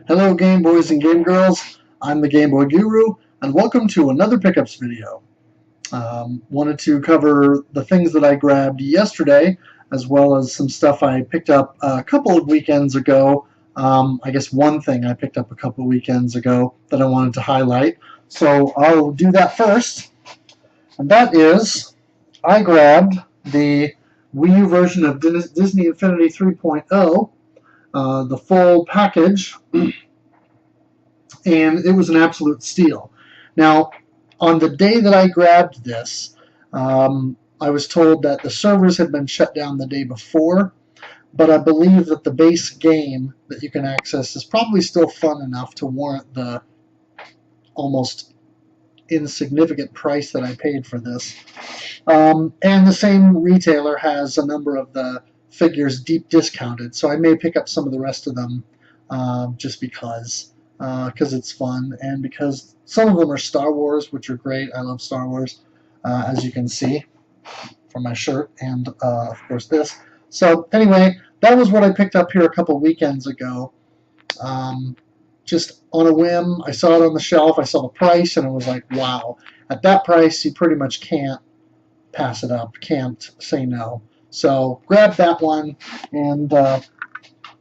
Hello Game Boys and Game Girls, I'm the Game Boy Guru, and welcome to another pickups video. Wanted to cover the things that I grabbed yesterday, as well as some stuff I picked up a couple of weekends ago. I guess one thing I picked up a couple of weekends ago that I wanted to highlight. So I'll do that first, and that is, I grabbed the Wii U version of Disney Infinity 3.0, the full package, and it was an absolute steal. Now, on the day that I grabbed this, I was told that the servers had been shut down the day before, but I believe that the base game that you can access is probably still fun enough to warrant the almost insignificant price that I paid for this. And the same retailer has a number of the figures deep discounted, so I may pick up some of the rest of them just because it's fun, and because some of them are Star Wars, which are great. I love Star Wars, as you can see from my shirt and of course this. So anyway, that was what I picked up here a couple weekends ago. Just on a whim, I saw it on the shelf, I saw the price, and I was like, wow. At that price, you pretty much can't pass it up, can't say no. So grab that one and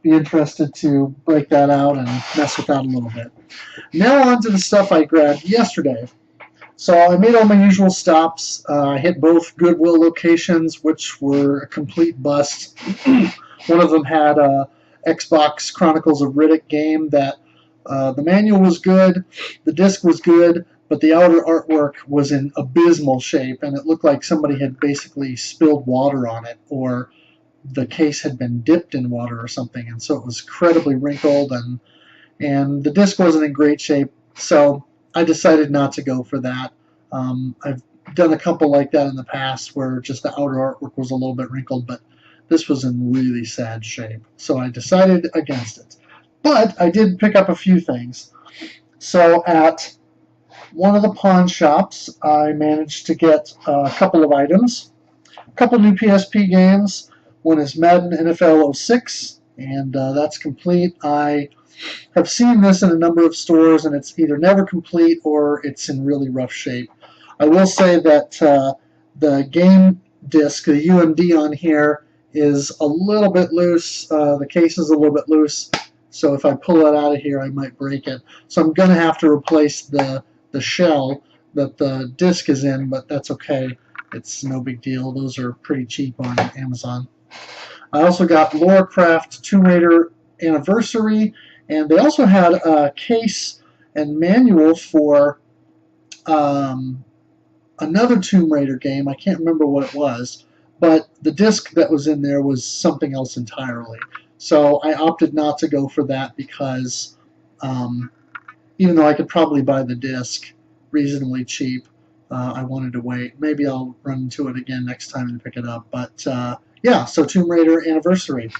be interested to break that out and mess with that a little bit. Now on to the stuff I grabbed yesterday. So I made all my usual stops. I hit both Goodwill locations, which were a complete bust. One of them had a Xbox Chronicles of Riddick game that the manual was good, the disc was good, but the outer artwork was in abysmal shape, and it looked like somebody had basically spilled water on it, or the case had been dipped in water or something, and so it was incredibly wrinkled, and the disc wasn't in great shape, so I decided not to go for that. I've done a couple like that in the past where just the outer artwork was a little bit wrinkled, but this was in really sad shape, so I decided against it. But I did pick up a few things. So at one of the pawn shops, I managed to get a couple of items, a couple new PSP games. One is Madden NFL 06, and that's complete. I have seen this in a number of stores, and it's either never complete or it's in really rough shape. I will say that the game disc, the UMD on here, is a little bit loose. The case is a little bit loose, so if I pull it out of here, I might break it. So I'm going to have to replace the shell that the disc is in, but that's okay. It's no big deal. Those are pretty cheap on Amazon. I also got Lorecraft Tomb Raider Anniversary, and they also had a case and manual for another Tomb Raider game. I can't remember what it was, but the disc that was in there was something else entirely. So I opted not to go for that because even though I could probably buy the disc reasonably cheap, I wanted to wait. Maybe I'll run into it again next time and pick it up. But yeah, so Tomb Raider Anniversary.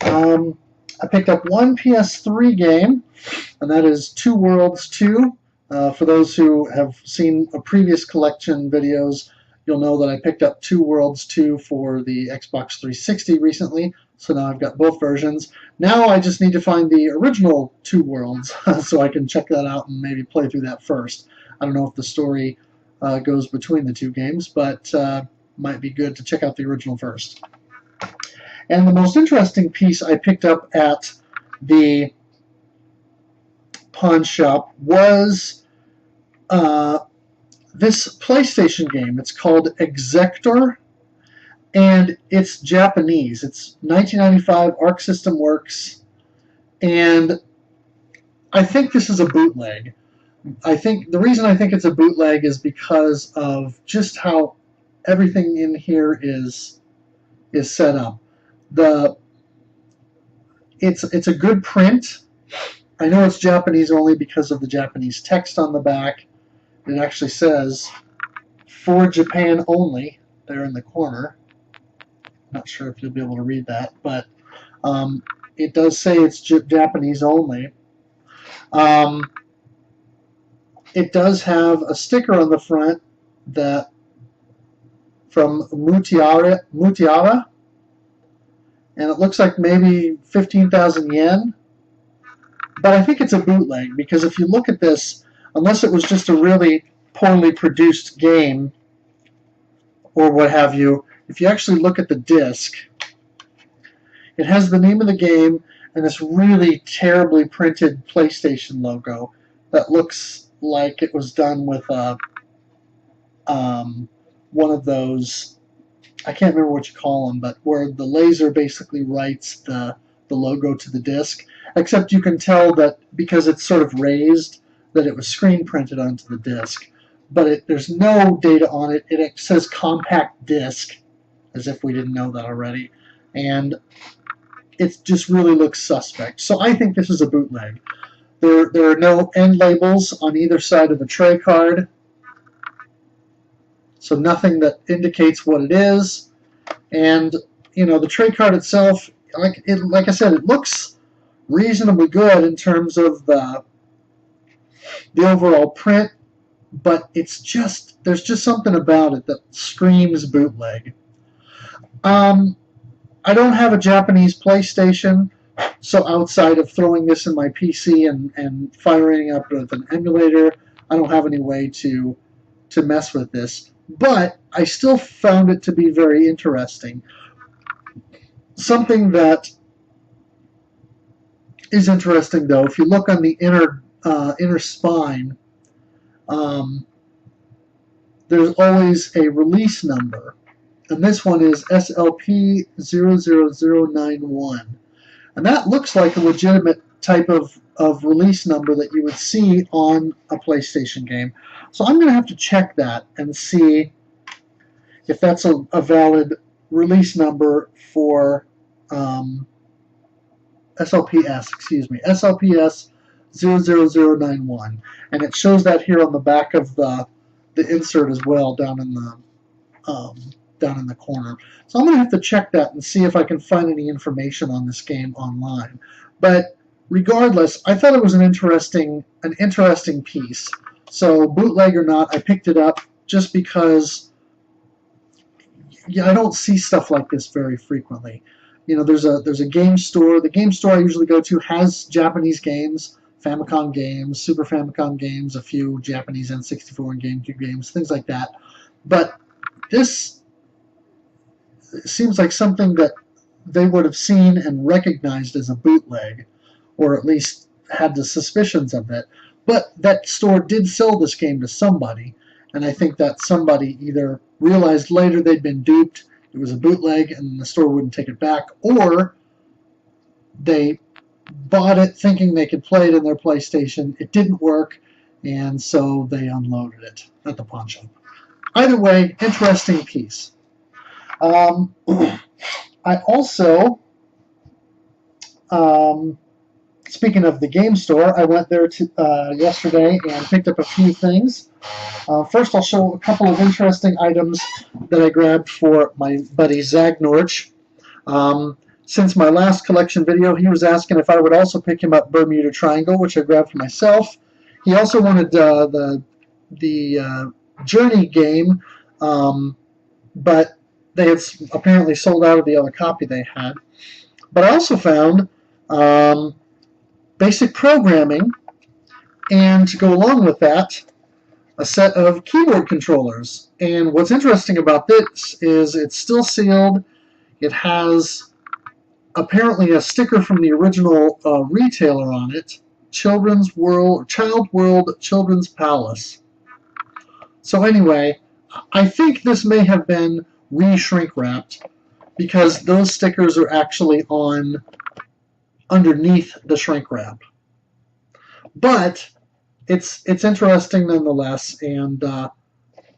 I picked up one PS3 game, and that is Two Worlds 2. For those who have seen a previous collection videos, you'll know that I picked up Two Worlds 2 for the Xbox 360 recently, so now I've got both versions. Now I just need to find the original Two Worlds so I can check that out and maybe play through that first. I don't know if the story goes between the two games, but might be good to check out the original first. And the most interesting piece I picked up at the pawn shop was this PlayStation game. It's called Exector, and it's Japanese. It's 1995, Arc System Works, and I think this is a bootleg. I think the reason I think it's a bootleg is because of just how everything in here is set up. It's a good print. I know it's Japanese only because of the Japanese text on the back. It actually says "For Japan Only" there in the corner. Not sure if you'll be able to read that, but it does say it's Japanese only. It does have a sticker on the front that from Mutiara, and it looks like maybe 15,000 yen. but I think it's a bootleg, because if you look at this, unless it was just a really poorly produced game or what have you, if you actually look at the disc, it has the name of the game and this really terribly printed PlayStation logo that looks like it was done with one of those, I can't remember what you call them, but where the laser basically writes the logo to the disc, except you can tell that because it's sort of raised, that it was screen printed onto the disc. But there's no data on it. It says compact disc, as if we didn't know that already. And it just really looks suspect. So I think this is a bootleg. There are no end labels on either side of the tray card, so nothing that indicates what it is. And the tray card itself, like I said, it looks reasonably good in terms of the overall print, but there's just something about it that screams bootleg. I don't have a Japanese PlayStation, so outside of throwing this in my PC and firing up with an emulator, I don't have any way to mess with this. But I still found it to be very interesting. Something that is interesting, though, if you look on the inner spine, there's always a release number, and this one is SLP00091, and that looks like a legitimate type of release number that you would see on a PlayStation game. So I'm going to have to check that and see if that's a valid release number for SLPS, SLPS 00091, and it shows that here on the back of the insert as well, down in the corner. So I'm going to have to check that and see if I can find any information on this game online. But regardless, I thought it was an interesting piece. So bootleg or not, I picked it up just because I don't see stuff like this very frequently. There's a game store. The game store I usually go to has Japanese games, Famicom games, Super Famicom games, a few Japanese N64 and GameCube games, things like that. But this seems like something that they would have seen and recognized as a bootleg, or at least had the suspicions of it. But that store did sell this game to somebody, and I think that somebody either realized later they'd been duped, it was a bootleg, and the store wouldn't take it back, or they bought it thinking they could play it in their PlayStation. It didn't work, and so they unloaded it at the pawn shop. Either way, interesting piece. I also, speaking of the game store, I went there yesterday and picked up a few things. First, I'll show a couple of interesting items that I grabbed for my buddy Zag Norch. Since my last collection video, he was asking if I would also pick him up Bermuda Triangle, which I grabbed for myself. He also wanted the Journey game, but they had apparently sold out of the other copy they had. But I also found basic programming, and to go along with that, a set of keyboard controllers. And what's interesting about this is it's still sealed. It has apparently a sticker from the original retailer on it, Child World Children's Palace. So anyway, I think this may have been re-shrink wrapped, because those stickers are actually on underneath the shrink wrap. But it's interesting nonetheless, and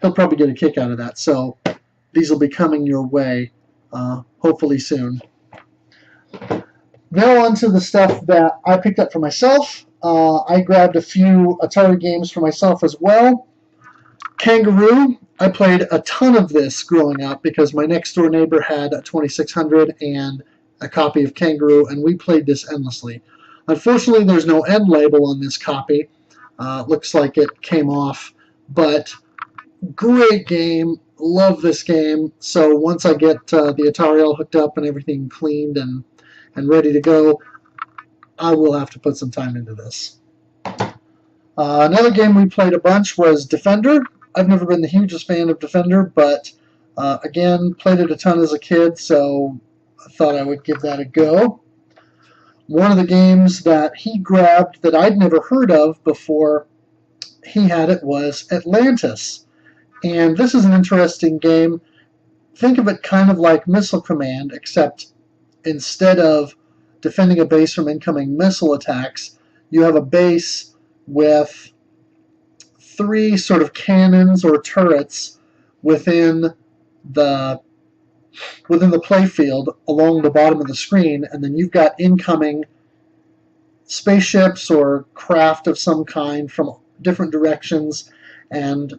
he'll probably get a kick out of that. So these will be coming your way hopefully soon. Now on to the stuff that I picked up for myself. I grabbed a few Atari games for myself as well. Kangaroo, I played a ton of this growing up because my next door neighbor had a 2600 and a copy of Kangaroo, and we played this endlessly. Unfortunately, there's no end label on this copy. Looks like it came off, but great game. Love this game. So once I get the Atari all hooked up and everything cleaned and ready to go, I will have to put some time into this. Another game we played a bunch was Defender. I've never been the hugest fan of Defender, but again, played it a ton as a kid, so I thought I would give that a go. One of the games that he grabbed that I'd never heard of before he had it was Atlantis. And this is an interesting game. Think of it kind of like Missile Command, except instead of defending a base from incoming missile attacks, you have a base with 3 sort of cannons or turrets within the playfield along the bottom of the screen, and then you've got incoming spaceships or craft of some kind from different directions and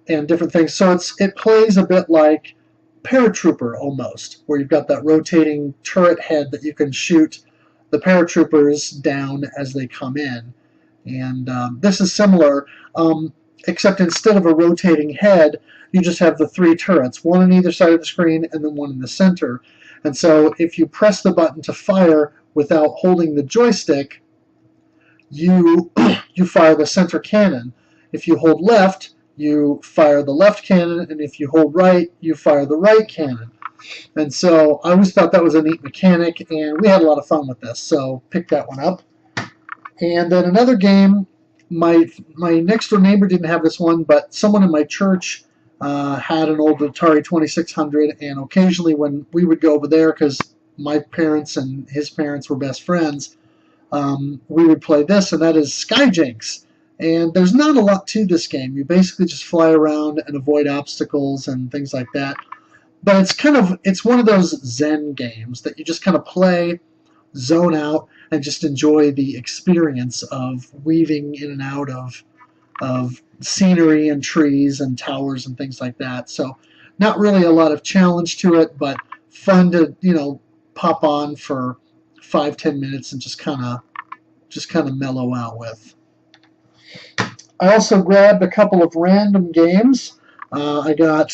different things. So it plays a bit like Paratrooper almost, where you've got that rotating turret head that you can shoot the paratroopers down as they come in. And this is similar, except instead of a rotating head, you just have the 3 turrets, one on either side of the screen and then one in the center. And so if you press the button to fire without holding the joystick, you fire the center cannon. If you hold left, you fire the left cannon, and if you hold right, you fire the right cannon. And so I always thought that was a neat mechanic, and we had a lot of fun with this, so picked that one up. And then another game, my next door neighbor didn't have this one, but someone in my church had an old Atari 2600, and occasionally when we would go over there, because my parents and his parents were best friends, we would play this, and that is Skyjinx. And there's not a lot to this game. You basically just fly around and avoid obstacles and things like that. But it's one of those Zen games that you just kind of play, zone out, and just enjoy the experience of weaving in and out of scenery and trees and towers and things like that. So not really a lot of challenge to it, but fun to, pop on for 5-10 minutes and just kind of mellow out with. I also grabbed a couple of random games. I got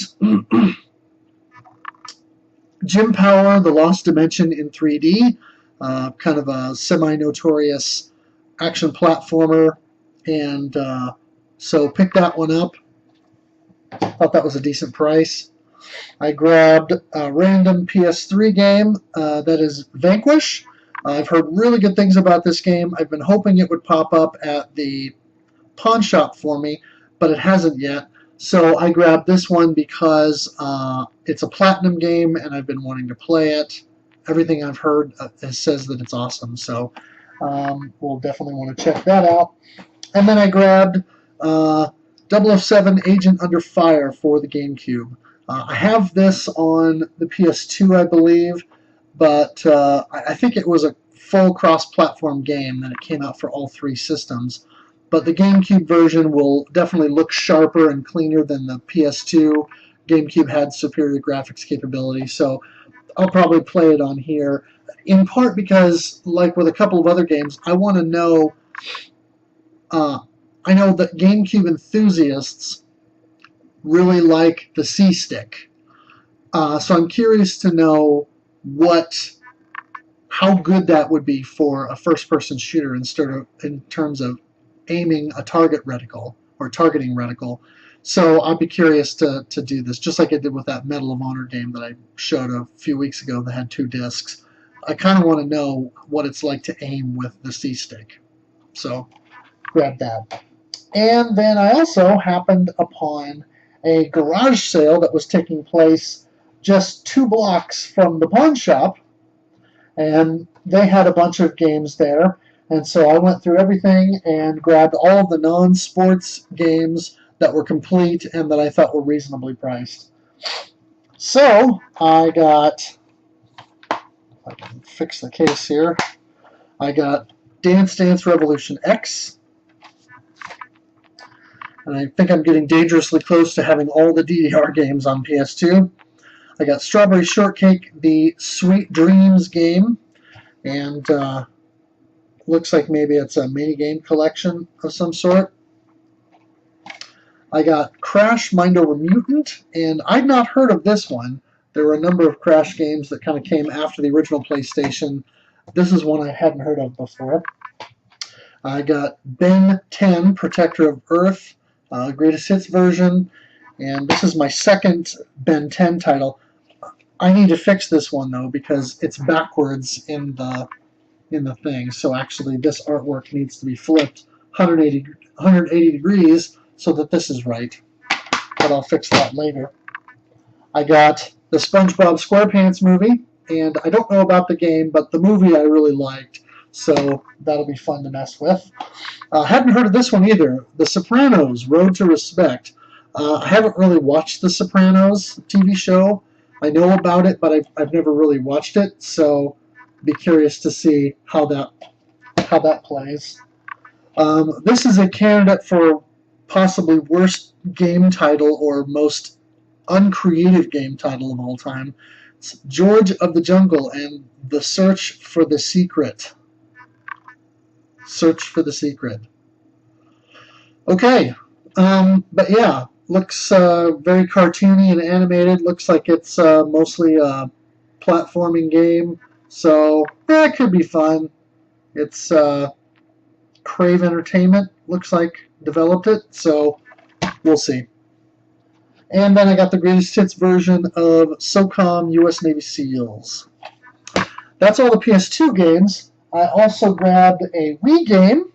Jim Power, The Lost Dimension in 3D, kind of a semi-notorious action platformer, and so picked that one up. Thought that was a decent price. I grabbed a random PS3 game that is Vanquish. I've heard really good things about this game. I've been hoping it would pop up at the pawn shop for me, but it hasn't yet. So I grabbed this one because it's a platinum game and I've been wanting to play it. Everything I've heard says that it's awesome, so we'll definitely want to check that out. And then I grabbed 007 Agent Under Fire for the GameCube. I have this on the PS2, I believe, but I think it was a full cross-platform game and it came out for all 3 systems. But the GameCube version will definitely look sharper and cleaner than the PS2. GameCube had superior graphics capability, so I'll probably play it on here, in part because, like with a couple of other games, I want to know, I know that GameCube enthusiasts really like the C-Stick. So I'm curious to know how good that would be for a first-person shooter in terms of aiming a target reticle or targeting reticle. So I'd be curious to do this, just like I did with that Medal of Honor game that I showed a few weeks ago that had 2 discs. I kind of want to know what it's like to aim with the C-Stick. So grab that. And then I also happened upon a garage sale that was taking place just 2 blocks from the pawn shop, and they had a bunch of games there. And so I went through everything and grabbed all of the non-sports games that were complete and that I thought were reasonably priced. So I got, if I can fix the case here, I got Dance Dance Revolution X. And I think I'm getting dangerously close to having all the DDR games on PS2. I got Strawberry Shortcake, the Sweet Dreams game, and looks like maybe it's a mini-game collection of some sort. I got Crash Mind Over Mutant, and I'd not heard of this one. There were a number of Crash games that kind of came after the original PlayStation This is one I hadn't heard of before. I got Ben 10, Protector of Earth, Greatest Hits version, and this is my second Ben 10 title. I need to fix this one though because it's backwards in the thing. So actually, this artwork needs to be flipped 180 degrees so that this is right. But I'll fix that later. I got the SpongeBob SquarePants movie, and I don't know about the game, but the movie I really liked, so that'll be fun to mess with. Hadn't heard of this one either. The Sopranos: Road to Respect. I haven't really watched The Sopranos TV show. I know about it, but I've never really watched it, so be curious to see how that plays. This is a candidate for possibly worst game title or most uncreative game title of all time. It's George of the Jungle and the Search for the Secret. Search for the Secret. Okay, but yeah, looks very cartoony and animated. Looks like it's mostly a platforming game, so it could be fun. It's Crave Entertainment, looks like, developed it, so we'll see. And then I got the greatest hits version of SOCOM US Navy SEALs. That's all the PS2 games. I also grabbed a Wii game,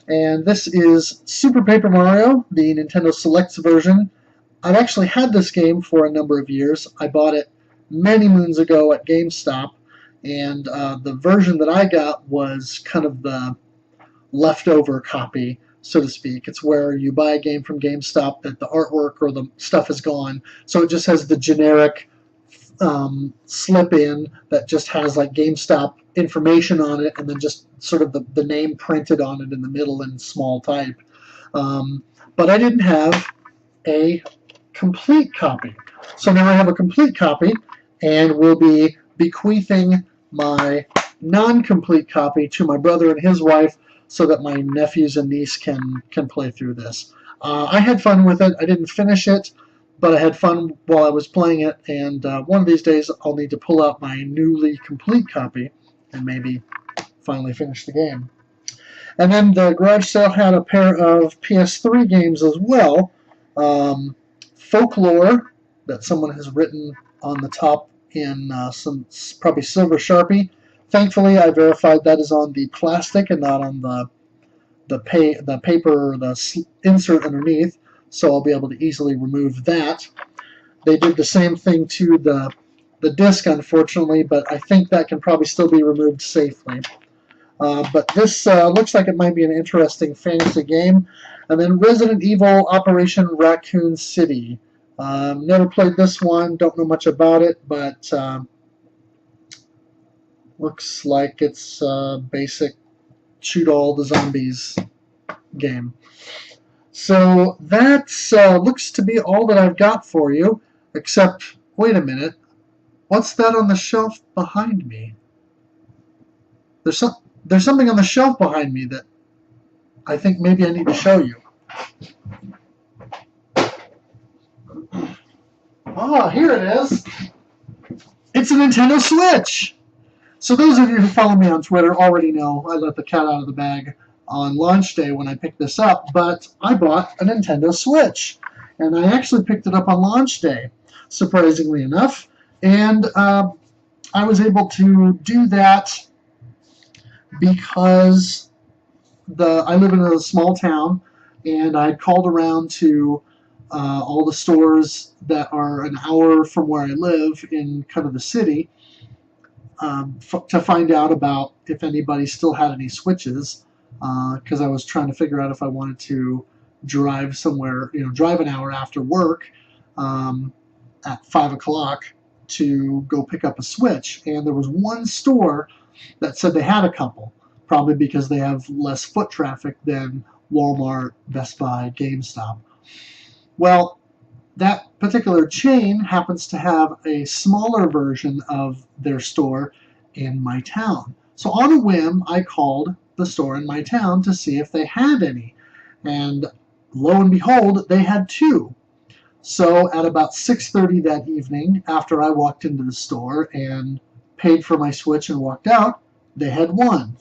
and this is Super Paper Mario, the Nintendo Selects version. I've actually had this game for a number of years. I bought it many moons ago at GameStop, and the version that I got was kind of the leftover copy, so to speak. It's where you buy a game from GameStop that the artwork or the stuff is gone, so it just has the generic slip in that just has like GameStop information on it, and then just sort of the name printed on it in the middle in small type. But I didn't have a complete copy, so now I have a complete copy, and will be bequeathing my non-complete copy to my brother and his wife, so that my nephews and niece can play through this. I had fun with it. I didn't finish it, but I had fun while I was playing it, and one of these days I'll need to pull out my newly complete copy and maybe finally finish the game. And then the garage sale had a pair of PS3 games as well. Folklore, that someone has written on the top in some probably silver Sharpie. Thankfully, I verified that is on the plastic and not on the paper or the insert underneath, so I'll be able to easily remove that. They did the same thing to the disc, unfortunately, but I think that can probably still be removed safely. But this looks like it might be an interesting fantasy game. And then Resident Evil Operation Raccoon City. Never played this one, don't know much about it, but looks like it's a basic shoot all the zombies game. So that looks to be all that I've got for you, except, wait a minute, what's that on the shelf behind me? There's something on the shelf behind me that I think maybe I need to show you. Ah, here it is. It's a Nintendo Switch. So those of you who follow me on Twitter already know I let the cat out of the bag on launch day when I picked this up, but I bought a Nintendo Switch, and I actually picked it up on launch day, surprisingly enough, and I was able to do that because I live in a small town, and I called around to all the stores that are an hour from where I live in kind of the city, to find out about if anybody still had any Switches, because I was trying to figure out if I wanted to drive somewhere, drive an hour after work at 5 o'clock to go pick up a Switch. And there was one store that said they had a couple, probably because they have less foot traffic than Walmart, Best Buy, GameStop. Well, that particular chain happens to have a smaller version of their store in my town. So on a whim, I called the store in my town to see if they had any. And lo and behold, they had two. So at about 6:30 that evening, after I walked into the store and paid for my Switch and walked out, they had won.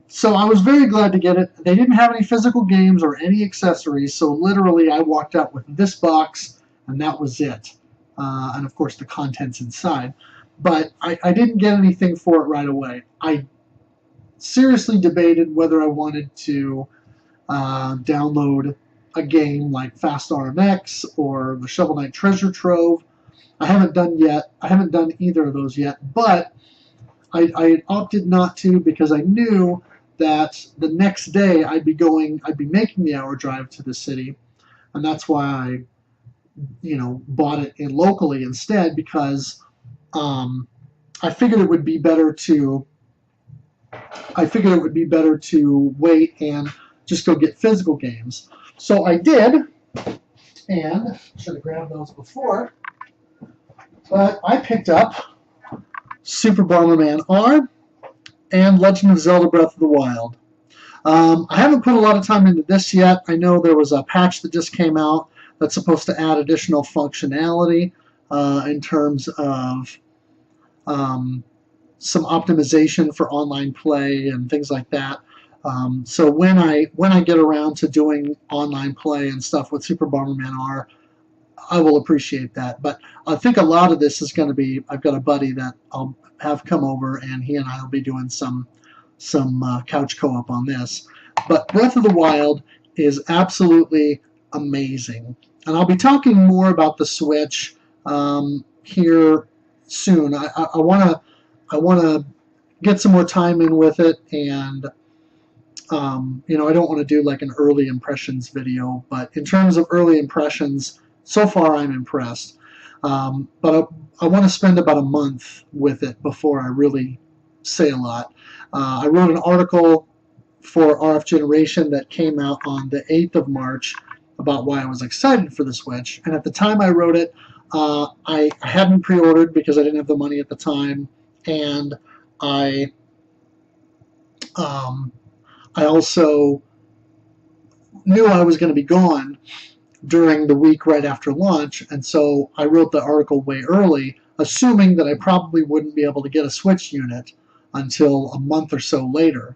So I was very glad to get it. They didn't have any physical games or any accessories, so literally I walked out with this box, and that was it. And of course the contents inside. But I didn't get anything for it right away. I seriously debated whether I wanted to download a game like Fast RMX or the Shovel Knight Treasure Trove. I haven't done either of those yet, but I opted not to because I knew that the next day I'd be making the hour drive to the city, and that's why I, bought it in locally instead, because I figured it would be better to wait and just go get physical games. So I did, and should have grabbed those before, but I picked up Super Bomberman R and Legend of Zelda Breath of the Wild. I haven't put a lot of time into this yet. I know there was a patch that just came out that's supposed to add additional functionality in terms of some optimization for online play and things like that. So when I get around to doing online play and stuff with Super Bomberman R, I will appreciate that. But I think a lot of this is going to be, I've got a buddy that I'll have come over, and he and I will be doing some couch co-op on this. But Breath of the Wild is absolutely amazing, and I'll be talking more about the Switch here soon. I want to get some more time in with it, and I don't want to do like an early impressions video, but in terms of early impressions, so far I'm impressed. But I want to spend about a month with it before I really say a lot. I wrote an article for RF Generation that came out on the 8th of March about why I was excited for the Switch, and at the time I wrote it, I hadn't pre-ordered because I didn't have the money at the time, and I also knew I was going to be gone during the week right after launch, and so I wrote the article way early, assuming that I probably wouldn't be able to get a Switch unit until a month or so later.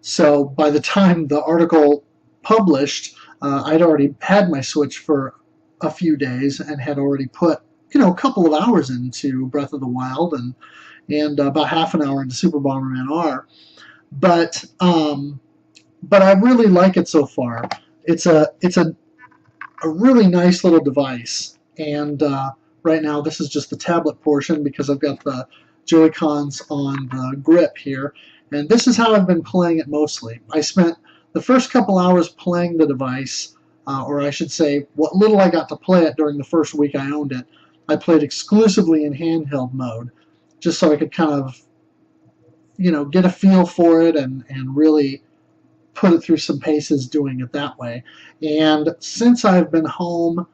So by the time the article published, I'd already had my Switch for a few days and had already put a couple of hours into Breath of the Wild and about half an hour into Super Bomberman R. But I really like it so far. It's a really nice little device, and right now this is just the tablet portion because I've got the Joy-Cons on the grip here, and this is how I've been playing it mostly. I spent the first couple hours playing the device, or I should say what little I got to play it during the first week I owned it. I played exclusively in handheld mode, just so I could kind of get a feel for it and really put it through some paces doing it that way. And since I've been home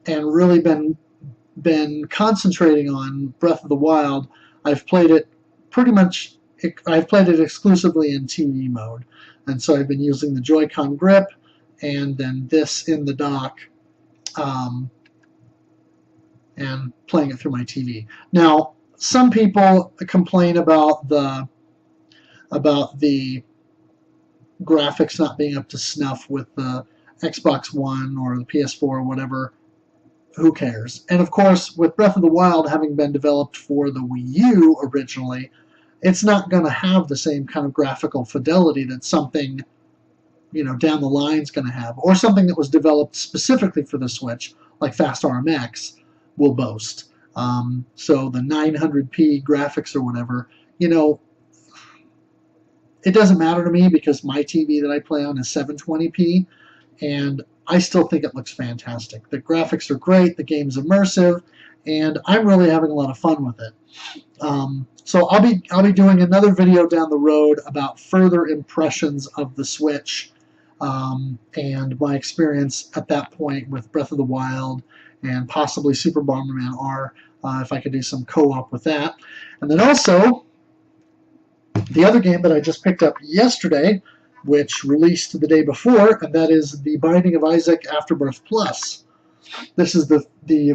and really been concentrating on Breath of the Wild, I've played it exclusively in TV mode. And so I've been using the Joy-Con grip and then this in the dock and playing it through my TV. Now, some people complain about the graphics not being up to snuff with the Xbox One or the PS4 or whatever. Who cares? And of course, with Breath of the Wild having been developed for the Wii U originally, it's not going to have the same kind of graphical fidelity that something down the line is going to have, or something that was developed specifically for the Switch, like Fast RMX, will boast. So the 900p graphics or whatever, it doesn't matter to me because my TV that I play on is 720p, and I still think it looks fantastic. The graphics are great, the game's immersive, and I'm really having a lot of fun with it. So I'll be doing another video down the road about further impressions of the Switch and my experience at that point with Breath of the Wild and possibly Super Bomberman R, if I could do some co-op with that. And then also, the other game that I just picked up yesterday, which released the day before, and that is The Binding of Isaac Afterbirth Plus. This is of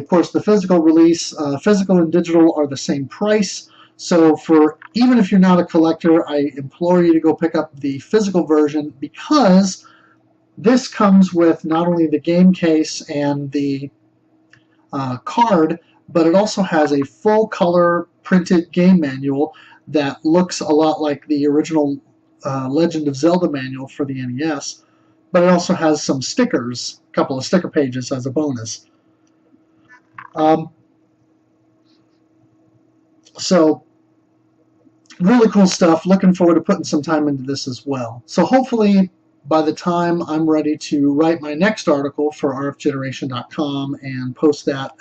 course the physical release. Physical and digital are the same price, So for even if you're not a collector, I implore you to go pick up the physical version, because this comes with not only the game case and the card, but it also has a full color printed game manual that looks a lot like the original Legend of Zelda manual for the NES, but it also has some stickers, a couple of sticker pages as a bonus. So really cool stuff. Looking forward to putting some time into this as well. So hopefully by the time I'm ready to write my next article for rfgeneration.com and post that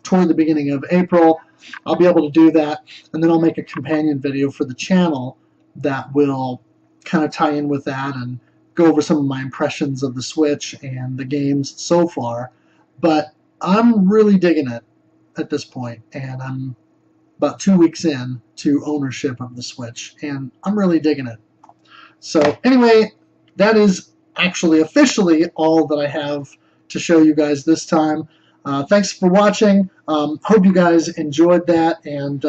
toward the beginning of April, I'll be able to do that, and then I'll make a companion video for the channel that will kind of tie in with that and go over some of my impressions of the Switch and the games so far. But I'm really digging it at this point, and I'm about 2 weeks in to ownership of the Switch, and I'm really digging it. So anyway, that is actually officially all that I have to show you guys this time. Thanks for watching. Hope you guys enjoyed that, and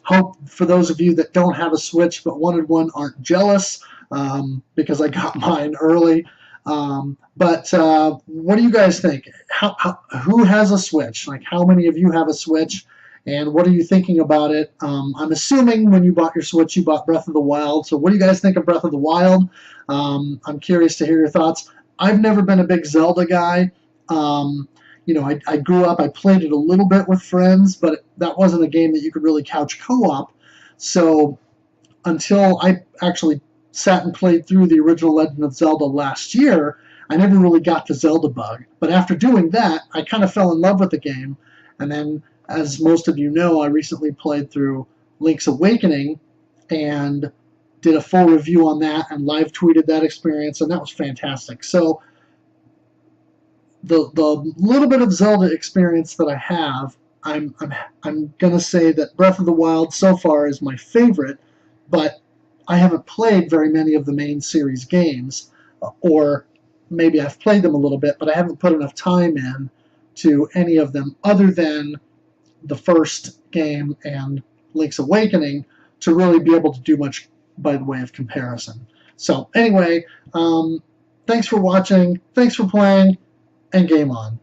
hope for those of you that don't have a Switch but wanted one aren't jealous, because I got mine early. But what do you guys think? Who has a Switch? Like, how many of you have a Switch? And what are you thinking about it? I'm assuming when you bought your Switch, you bought Breath of the Wild. So what do you guys think of Breath of the Wild? I'm curious to hear your thoughts. I've never been a big Zelda guy. I grew up, I played it a little bit with friends, but that wasn't a game that you could really couch co-op. So until I actually sat and played through the original Legend of Zelda last year, I never really got the Zelda bug. But after doing that, I kind of fell in love with the game. And then, as most of you know, I recently played through Link's Awakening and did a full review on that and live tweeted that experience, and that was fantastic. So the little bit of Zelda experience that I have, I'm gonna say that Breath of the Wild so far is my favorite, but I haven't played very many of the main series games, or maybe I've played them a little bit, but I haven't put enough time in to any of them other than the first game and Link's Awakening to really be able to do much by the way of comparison. So anyway, thanks for watching, thanks for playing, and game on.